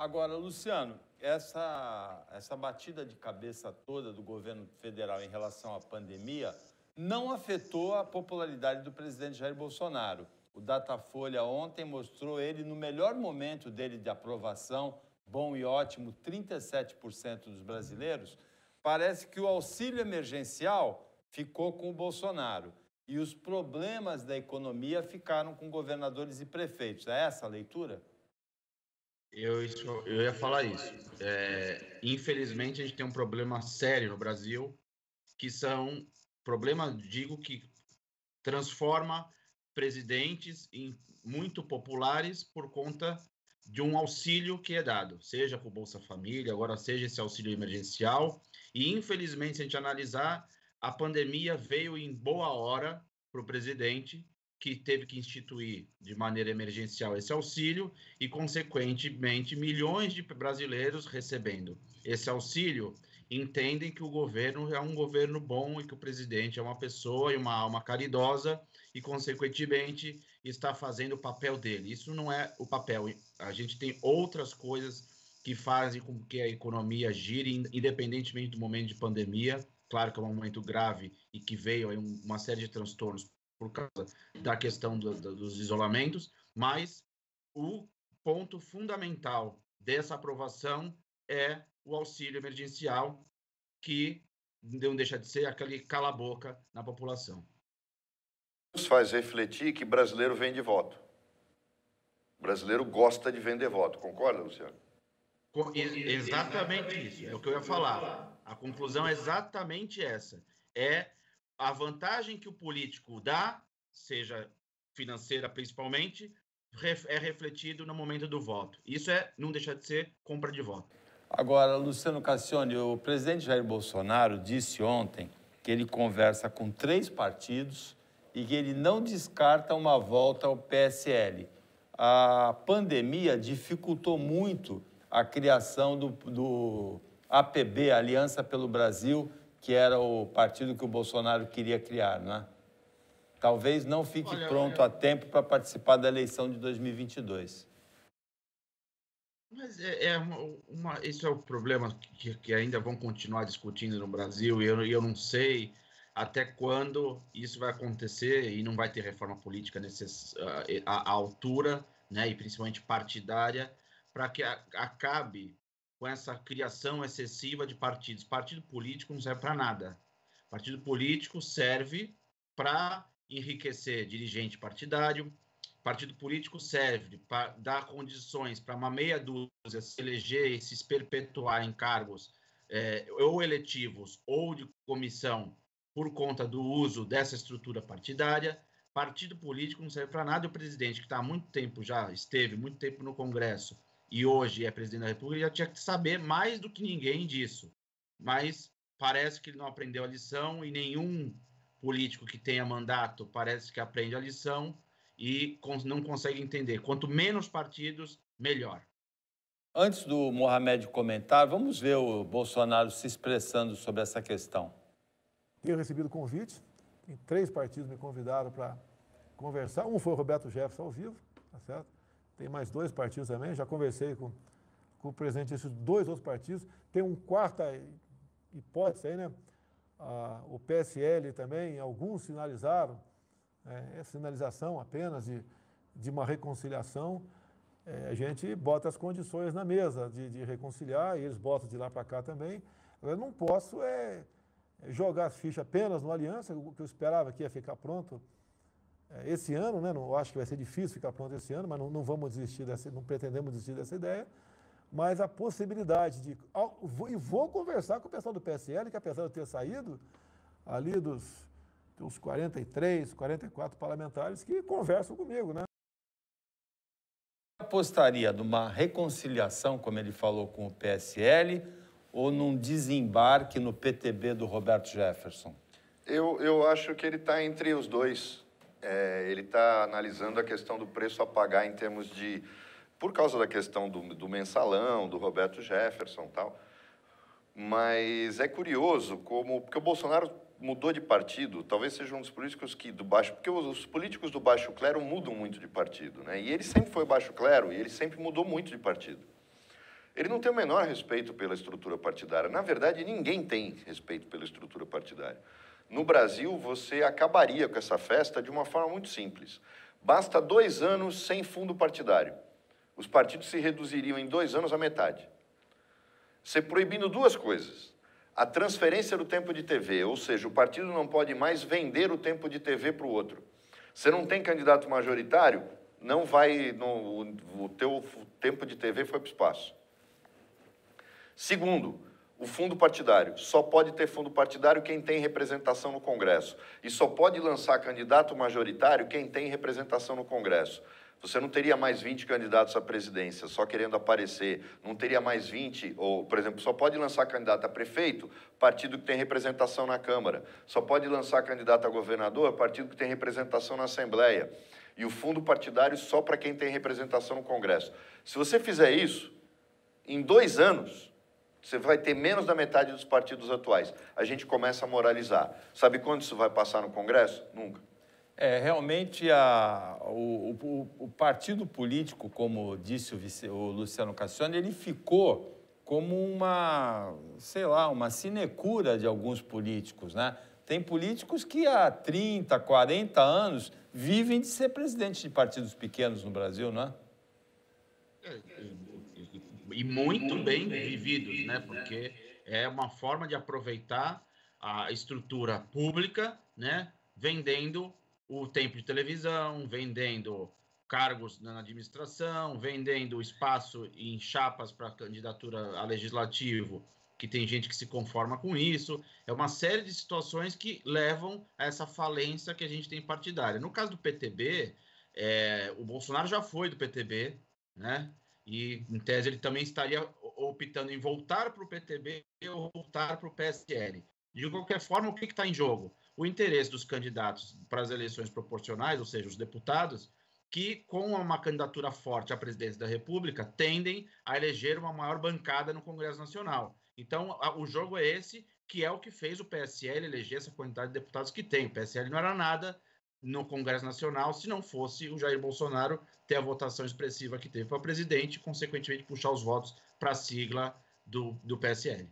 Agora, Luciano, essa batida de cabeça toda do governo federal em relação à pandemia não afetou a popularidade do presidente Jair Bolsonaro. O Datafolha ontem mostrou ele no melhor momento dele de aprovação, bom e ótimo, 37% dos brasileiros. Parece que o auxílio emergencial ficou com o Bolsonaro e os problemas da economia ficaram com governadores e prefeitos. É essa a leitura? Eu ia falar isso. Infelizmente, a gente tem um problema sério no Brasil, que são problemas, digo, que transforma presidentes em muito populares por conta de um auxílio que é dado, seja por Bolsa Família, agora seja esse auxílio emergencial. E, infelizmente, se a gente analisar, a pandemia veio em boa hora para o presidente, que teve que instituir de maneira emergencial esse auxílio e, consequentemente, milhões de brasileiros recebendo esse auxílio entendem que o governo é um governo bom e que o presidente é uma pessoa e uma alma caridosa e, consequentemente, está fazendo o papel dele. Isso não é o papel. A gente tem outras coisas que fazem com que a economia gire, independentemente do momento de pandemia. Claro que é um momento grave e que veio aí uma série de transtornos por causa da questão dos isolamentos, mas o ponto fundamental dessa aprovação é o auxílio emergencial, que não deixa de ser aquele cala-boca na população. Isso faz refletir que brasileiro vende voto. O brasileiro gosta de vender voto. Concorda, Luciano? Exatamente isso, é o que eu ia falar. A conclusão é exatamente essa. É a vantagem que o político dá, seja financeira principalmente, é refletido no momento do voto. Isso não deixa de ser compra de voto. Agora, Luciano Cassione, o presidente Jair Bolsonaro disse ontem que ele conversa com 3 partidos e que ele não descarta uma volta ao PSL. A pandemia dificultou muito a criação do APB, Aliança pelo Brasil, que era o partido que o Bolsonaro queria criar, né? Talvez não fique pronto a tempo para participar da eleição de 2022. Mas isso é o problema que ainda vão continuar discutindo no Brasil, e eu não sei até quando isso vai acontecer, e não vai ter reforma política à altura, né, e principalmente partidária, para que acabe com essa criação excessiva de partidos. Partido político não serve para nada. Partido político serve para enriquecer dirigente partidário. Partido político serve para dar condições para uma meia dúzia se eleger e se perpetuar em cargos ou eletivos ou de comissão por conta do uso dessa estrutura partidária. Partido político não serve para nada. O presidente, que está há muito tempo já, esteve muito tempo no Congresso e hoje é presidente da República, já tinha que saber mais do que ninguém disso. Mas parece que ele não aprendeu a lição, e nenhum político que tenha mandato parece que aprende a lição e não consegue entender. Quanto menos partidos, melhor. Antes do Mohamed comentar, vamos ver o Bolsonaro se expressando sobre essa questão. Tenho recebido convite, tem 3 partidos me convidaram para conversar. Um foi o Roberto Jefferson ao vivo, tá certo? Tem mais 2 partidos também, já conversei com o presidente desses 2 outros partidos. Tem uma quarta hipótese aí, né? O PSL também, alguns sinalizaram, sinalização apenas de uma reconciliação. A gente bota as condições na mesa de reconciliar, e eles botam de lá para cá também. Eu não posso jogar as fichas apenas no Aliança, o que eu esperava que ia ficar pronto esse ano, né? Eu acho que vai ser difícil ficar pronto esse ano, mas não vamos desistir não pretendemos desistir dessa ideia. Mas a possibilidade e vou conversar com o pessoal do PSL, que apesar de eu ter saído ali dos 43, 44 parlamentares que conversam comigo, né? Apostaria numa reconciliação, como ele falou, com o PSL, ou num desembarque no PTB do Roberto Jefferson? Eu acho que ele está entre os dois. Ele está analisando a questão do preço a pagar em termos de... Por causa da questão do mensalão, do Roberto Jefferson e tal. Mas é curioso porque o Bolsonaro mudou de partido, talvez seja um dos políticos porque os políticos do baixo clero mudam muito de partido, né? E ele sempre foi baixo clero e ele sempre mudou muito de partido. Ele não tem o menor respeito pela estrutura partidária. Na verdade, ninguém tem respeito pela estrutura partidária. No Brasil, você acabaria com essa festa de uma forma muito simples. Basta 2 anos sem fundo partidário. Os partidos se reduziriam em 2 anos à metade. Você proibindo 2 coisas. A transferência do tempo de TV, ou seja, o partido não pode mais vender o tempo de TV para o outro. Você não tem candidato majoritário, não vai, o teu tempo de TV foi para o espaço. Segundo, o fundo partidário. Só pode ter fundo partidário quem tem representação no Congresso. E só pode lançar candidato majoritário quem tem representação no Congresso. Você não teria mais 20 candidatos à presidência só querendo aparecer. Não teria mais 20, ou, por exemplo, só pode lançar candidato a prefeito partido que tem representação na Câmara. Só pode lançar candidato a governador partido que tem representação na Assembleia. E o fundo partidário só para quem tem representação no Congresso. Se você fizer isso, em 2 anos, você vai ter menos da metade dos partidos atuais. A gente começa a moralizar. Sabe quando isso vai passar no Congresso? Nunca. Realmente o partido político, como disse o Luciano Cassione, ele ficou como uma, sei lá, uma sinecura de alguns políticos, né? Tem políticos que há 30, 40 anos vivem de ser presidente de partidos pequenos no Brasil, não é? E muito bem vividos, né? Porque é uma forma de aproveitar a estrutura pública, né? Vendendo o tempo de televisão, vendendo cargos na administração, vendendo espaço em chapas para candidatura a legislativo, que tem gente que se conforma com isso. É uma série de situações que levam a essa falência que a gente tem partidária. No caso do PTB, o Bolsonaro já foi do PTB, né? E, em tese, ele também estaria optando em voltar para o PTB ou voltar para o PSL. De qualquer forma, o que está em jogo? O interesse dos candidatos para as eleições proporcionais, ou seja, os deputados, que, com uma candidatura forte à presidência da República, tendem a eleger uma maior bancada no Congresso Nacional. Então, o jogo é esse, que é o que fez o PSL eleger essa quantidade de deputados que tem. O PSL não era nada no Congresso Nacional se não fosse o Jair Bolsonaro ter a votação expressiva que teve para presidente e, consequentemente, puxar os votos para a sigla do PSL.